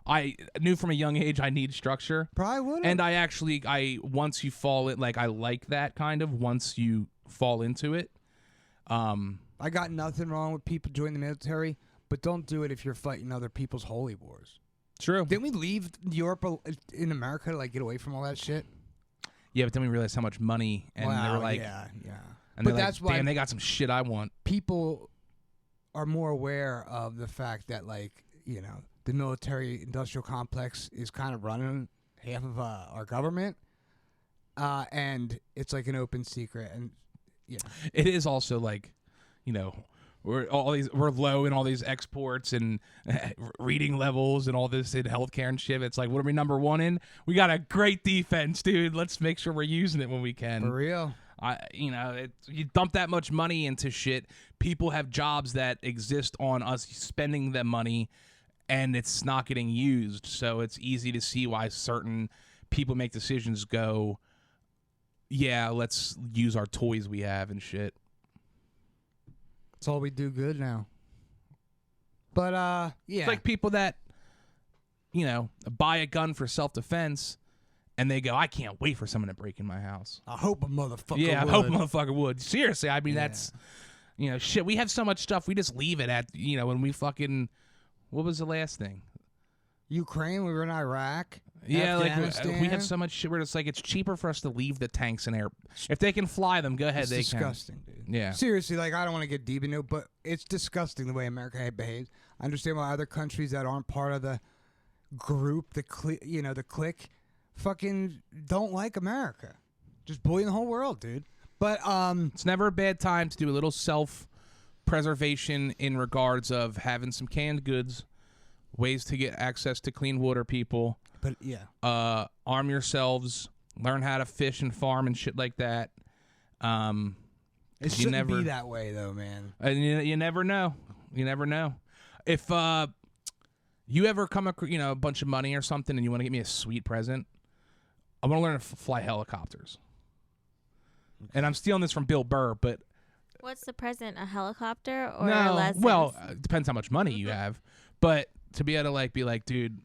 I knew from a young age I need structure. probably would. And I once you fall in, like I like that kind of once you fall into it. I got nothing wrong with people joining the military, but don't do it if you're fighting other people's holy wars. True. Didn't we leave Europe in America to like get away from all that shit? Yeah, but then we realized how much money, and they were like, yeah. and But they're that's like, why damn, they got some shit I want. people are more aware of the fact that, like, the military-industrial complex is kind of running half of our government, and it's like an open secret. And It is also like, we're low in all these exports and reading levels and all this in healthcare and shit. It's like, what are we number one in? We got a great defense, dude. Let's make sure we're using it when we can. for real. You dump that much money into shit. People have jobs that exist on us spending the money, and it's not getting used. So it's easy to see why certain people make decisions. Go, yeah, let's use our toys we have and shit. It's all we do good now. But yeah, It's like people that, buy a gun for self-defense, and they go, I can't wait for someone to break in my house. I hope a motherfucker. Yeah, would. I hope a motherfucker would. Seriously, I mean, Yeah. that's, shit. We have so much stuff. We just leave it at, when we fucking, what was the last thing? Ukraine. We were in Iraq. Yeah, like Afghanistan. we have so much shit where it's like it's cheaper for us to leave the tanks in air. If they can fly them, go ahead. It's They disgusting, dude. Yeah. Seriously, like, I don't want to get deep into it, but it's disgusting the way America behaves. I understand why other countries that aren't part of the group, the clique, fucking don't like America. Just bullying the whole world, dude. But can. It's never a bad time to do a little self-preservation in regards of having some canned goods, ways to get access to clean water, people. But yeah, Arm yourselves, learn how to fish and farm and shit like that. it shouldn't be that way, though, man. And you never know. You never know. If you ever come across, a bunch of money or something, and you want to get me a sweet present, I want to learn to fly helicopters. And I'm stealing this from Bill Burr, but What's the present? A helicopter or no. lessons? Well, it depends how much money you have. But to be able to be like, dude,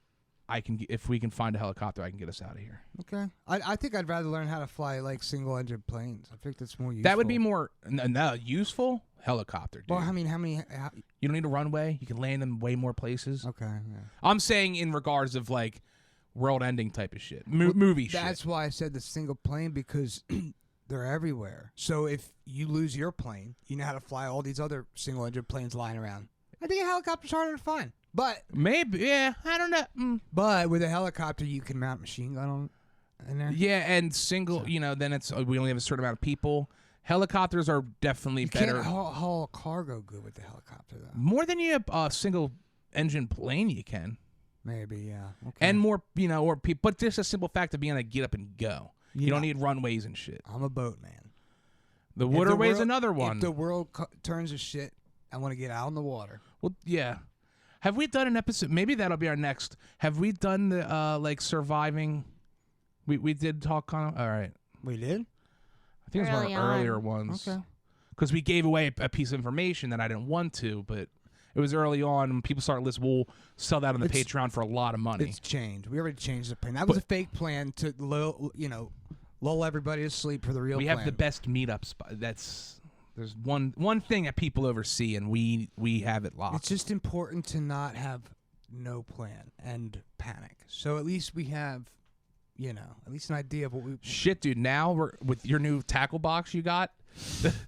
if we can find a helicopter, I can get us out of here. Okay, I think I'd rather learn how to fly like single-engine planes. I think that's more useful. That would be more useful. Helicopter, dude. Well, I mean, you don't need a runway. You can land in way more places. Okay, yeah. I'm saying in regards of like world-ending type of shit, movie shit. That's why I said the single plane, because they're everywhere. So if you lose your plane, you know how to fly all these other single-engine planes lying around. I think a helicopter's harder to find. But maybe, yeah, I don't know. But with a helicopter, you can mount a machine gun on in there. Yeah, and single, then it's we only have a certain amount of people. Helicopters are definitely You better. can't haul cargo good with the helicopter, though. More than you have a single engine plane, you can. Maybe, yeah. Okay. And more, or people. But just a simple fact of being able to get up and go. You don't need runways and shit. I'm a boatman. The waterway's another one. If the world turns to shit, I want to get out in the water. Well, yeah. Have we done an episode? Maybe that'll be our next. Have we done the surviving? We did talk kind of. All right. We did? I think it was one of Early our on. earlier ones. Okay. Because we gave away a piece of information that I didn't want to, but it was early on, and people started listening. We'll sell that on the Patreon for a lot of money. It's changed. We already changed the plan. That was a fake plan to lull everybody to sleep for the real We plan. have the best meetup spot. There's one thing that people oversee, and we have it locked. It's just important to not have no plan and panic. So at least we have, at least an idea of what we... Shit, dude, now we're with your new tackle box you got,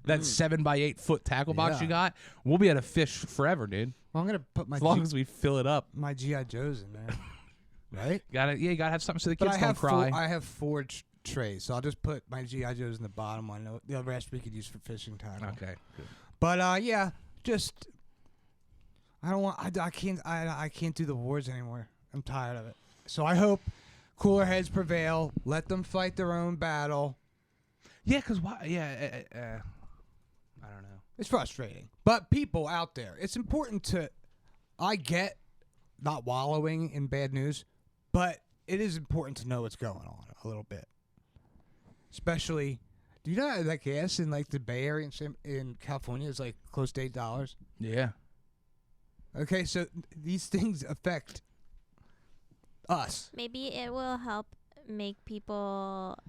that 7x8 foot tackle box you got, we'll be able to fish forever, dude. Well, I'm going to put as long as we fill it up. my G.I. Joes in there. Right? You gotta have something so the But kids don't cry. I have four trays, so I'll just put my G.I. Joes in the bottom one. The rest we could use for fishing tackle. Okay, good. But yeah, just I don't want. I can't do the wars anymore. I'm tired of it. So I hope cooler heads prevail. Let them fight their own battle. Yeah, because why? Yeah, I don't know. It's frustrating, but people out there, it's important to I get not wallowing in bad news, but it is important to know what's going on a little bit. Especially, do you know that gas in like the Bay Area in California is like close to $8? Yeah. Okay, so these things affect us. Maybe it will help make people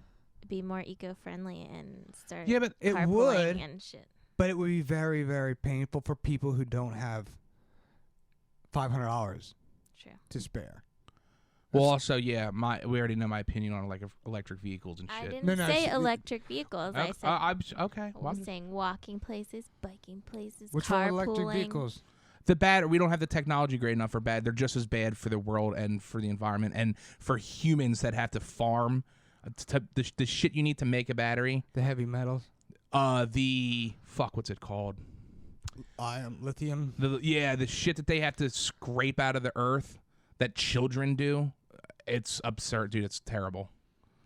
be more eco-friendly and start Yeah, but it carpooling would. and shit. But it would be very, very painful for people who don't have $500 True. to spare. Well, also, yeah, we already know my opinion on like electric vehicles and I shit. didn't say electric vehicles. I said Okay. I was saying walking places, biking places, Which carpooling. one electric vehicles? We don't have the technology great enough for bad. They're just as bad for the world and for the environment and for humans that have to farm the shit you need to make a battery. The heavy metals? What's it called? Lithium? The shit that they have to scrape out of the earth that children do. It's absurd, dude. It's terrible.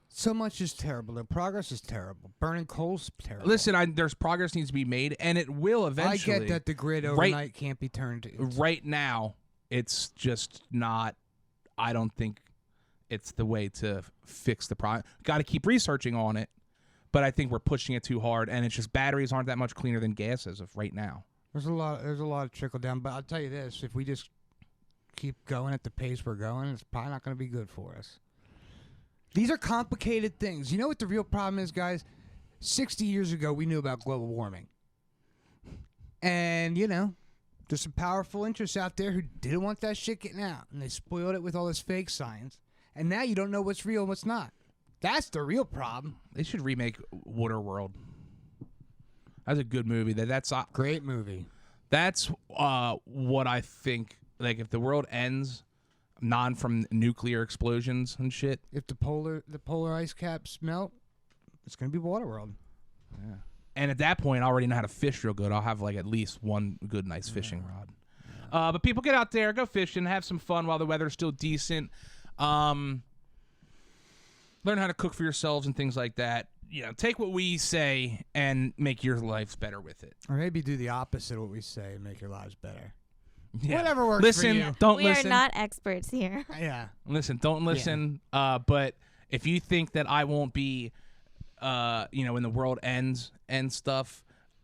So much is terrible. The progress is terrible. Burning coal's terrible. Listen, there's progress needs to be made, and it will eventually. I get that the grid overnight can't be turned. Right now, it's just not. I don't think it's the way to fix the problem. Got to keep researching on it, but I think we're pushing it too hard, and it's just batteries aren't that much cleaner than gas as of right now. There's a lot of trickle down, but I'll tell you this: if we just keep going at the pace we're going, it's probably not going to be good for us. These are complicated things. You know what the real problem is, guys? 60 years ago, we knew about global warming. And, there's some powerful interests out there who didn't want that shit getting out. And they spoiled it with all this fake science. And now you don't know what's real and what's not. That's the real problem. They should remake Waterworld. That's a good movie. That's great movie. That's what I think. Like, if the world ends... from nuclear explosions and shit. If the polar ice caps melt, it's gonna be Waterworld. Yeah. And at that point, I already know how to fish real good. I'll have like at least one good, nice fishing rod. Yeah. But people, get out there, go fishing, have some fun while the weather's still decent. Learn how to cook for yourselves and things like that. Take what we say and make your lives better with it. Or maybe do the opposite of what we say and make your lives better. Yeah. Whatever works for you. Don't we listen. We are not experts here. Yeah. Listen, don't listen. Yeah. But if you think that I won't be, when the world ends and stuff,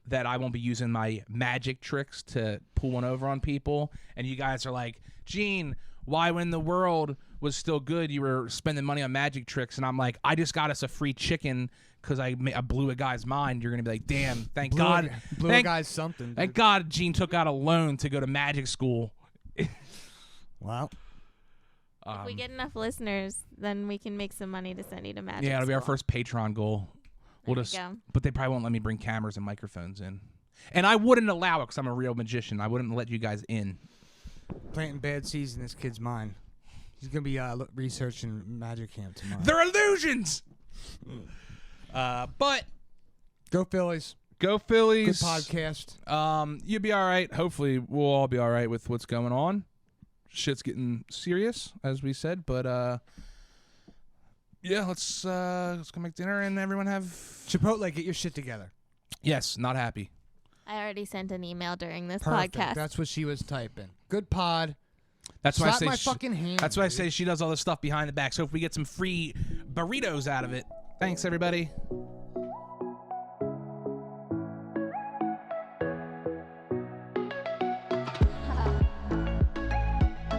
that I won't be using my magic tricks to pull one over on people, and you guys are like, Gene, why when the world was still good, you were spending money on magic tricks? And I'm like, I just got us a free chicken because I blew a guy's mind. You're going to be like, damn, thank God. Blew a guy's something. Dude. Thank God Gene took out a loan to go to magic school. Wow. If we get enough listeners, then we can make some money to send you to magic Yeah, it'll be our school. first Patreon goal. There you go. But they probably won't let me bring cameras and microphones in. And I wouldn't allow it because I'm a real magician. I wouldn't let you guys in. Planting bad seeds in this kid's mind. He's going to be researching magic camp tomorrow. They're illusions! But go Phillies. Go Phillies. Good podcast. You'll be all right. Hopefully, we'll all be all right with what's going on. Shit's getting serious, as we said. But yeah, let's go make dinner and everyone have Chipotle. Get your shit together. Yes, not happy. I already sent an email during this Perfect. podcast. That's what she was typing. Good pod. That's why I say my fucking hand. That's why I say she does all this stuff behind the back. So if we get some free burritos out of it, thanks everybody.